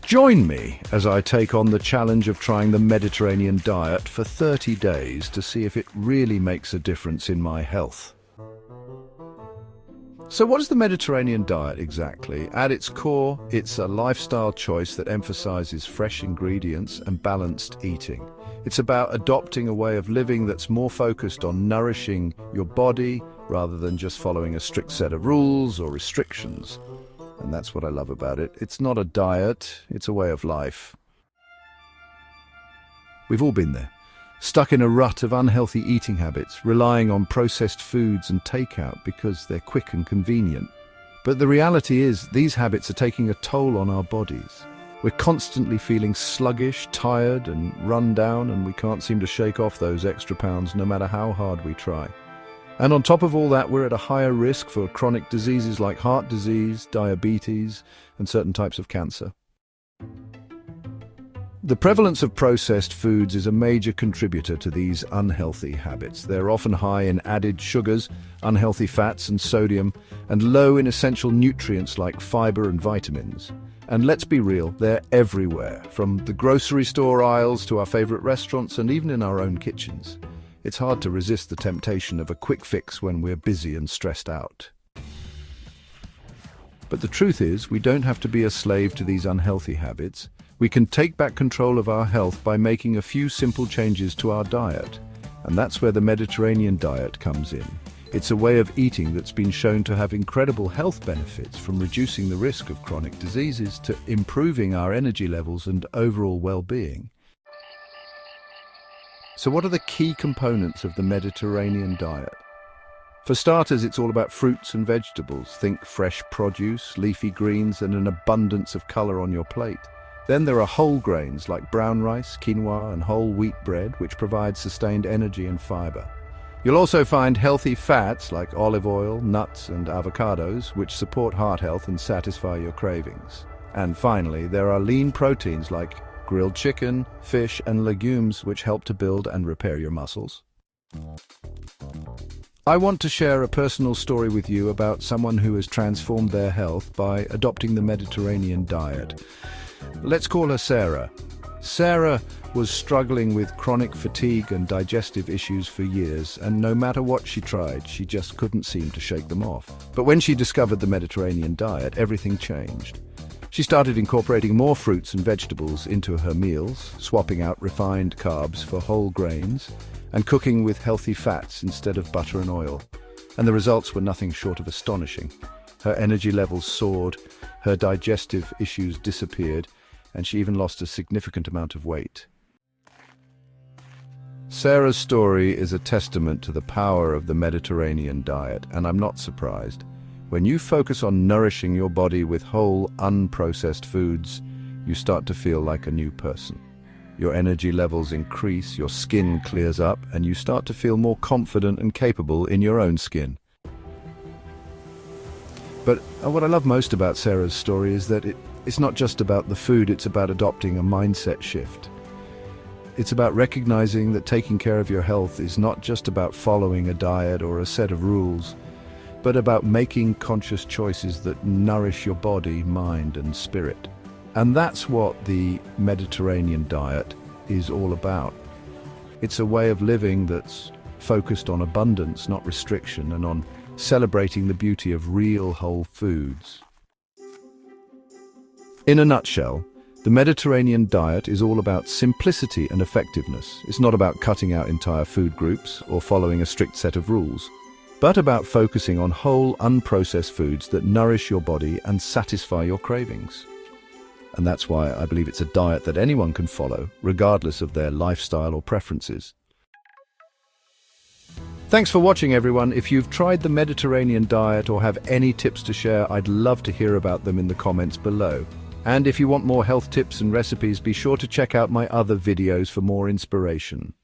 Join me as I take on the challenge of trying the Mediterranean diet for 30 days to see if it really makes a difference in my health. So what is the Mediterranean diet exactly? At its core, it's a lifestyle choice that emphasizes fresh ingredients and balanced eating. It's about adopting a way of living that's more focused on nourishing your body rather than just following a strict set of rules or restrictions. And that's what I love about it. It's not a diet, it's a way of life. We've all been there, stuck in a rut of unhealthy eating habits, relying on processed foods and takeout because they're quick and convenient. But the reality is, these habits are taking a toll on our bodies. We're constantly feeling sluggish, tired, and run down, and we can't seem to shake off those extra pounds no matter how hard we try. And on top of all that, we're at a higher risk for chronic diseases like heart disease, diabetes, and certain types of cancer. The prevalence of processed foods is a major contributor to these unhealthy habits. They're often high in added sugars, unhealthy fats and sodium, and low in essential nutrients like fiber and vitamins. And let's be real, they're everywhere, from the grocery store aisles to our favorite restaurants and even in our own kitchens. It's hard to resist the temptation of a quick fix when we're busy and stressed out. But the truth is, we don't have to be a slave to these unhealthy habits. We can take back control of our health by making a few simple changes to our diet. And that's where the Mediterranean diet comes in. It's a way of eating that's been shown to have incredible health benefits, from reducing the risk of chronic diseases to improving our energy levels and overall well-being. So what are the key components of the Mediterranean diet? For starters, it's all about fruits and vegetables. Think fresh produce, leafy greens, and an abundance of color on your plate. Then there are whole grains like brown rice, quinoa, and whole wheat bread, which provide sustained energy and fiber. You'll also find healthy fats like olive oil, nuts, and avocados, which support heart health and satisfy your cravings. And finally, there are lean proteins like grilled chicken, fish, and legumes, which help to build and repair your muscles. I want to share a personal story with you about someone who has transformed their health by adopting the Mediterranean diet. Let's call her Sarah. Sarah was struggling with chronic fatigue and digestive issues for years, and no matter what she tried, she just couldn't seem to shake them off. But when she discovered the Mediterranean diet, everything changed. She started incorporating more fruits and vegetables into her meals, swapping out refined carbs for whole grains, and cooking with healthy fats instead of butter and oil. And the results were nothing short of astonishing. Her energy levels soared, her digestive issues disappeared, and she even lost a significant amount of weight. Sarah's story is a testament to the power of the Mediterranean diet, and I'm not surprised. When you focus on nourishing your body with whole, unprocessed foods, you start to feel like a new person. Your energy levels increase, your skin clears up, and you start to feel more confident and capable in your own skin. But what I love most about Sarah's story is that it's not just about the food, it's about adopting a mindset shift. It's about recognizing that taking care of your health is not just about following a diet or a set of rules, but about making conscious choices that nourish your body, mind, and spirit. And that's what the Mediterranean diet is all about. It's a way of living that's focused on abundance, not restriction, and on celebrating the beauty of real whole foods. In a nutshell, the Mediterranean diet is all about simplicity and effectiveness. It's not about cutting out entire food groups or following a strict set of rules, but about focusing on whole, unprocessed foods that nourish your body and satisfy your cravings. And that's why I believe it's a diet that anyone can follow, regardless of their lifestyle or preferences. Thanks for watching, everyone. If you've tried the Mediterranean diet or have any tips to share, I'd love to hear about them in the comments below. And if you want more health tips and recipes, be sure to check out my other videos for more inspiration.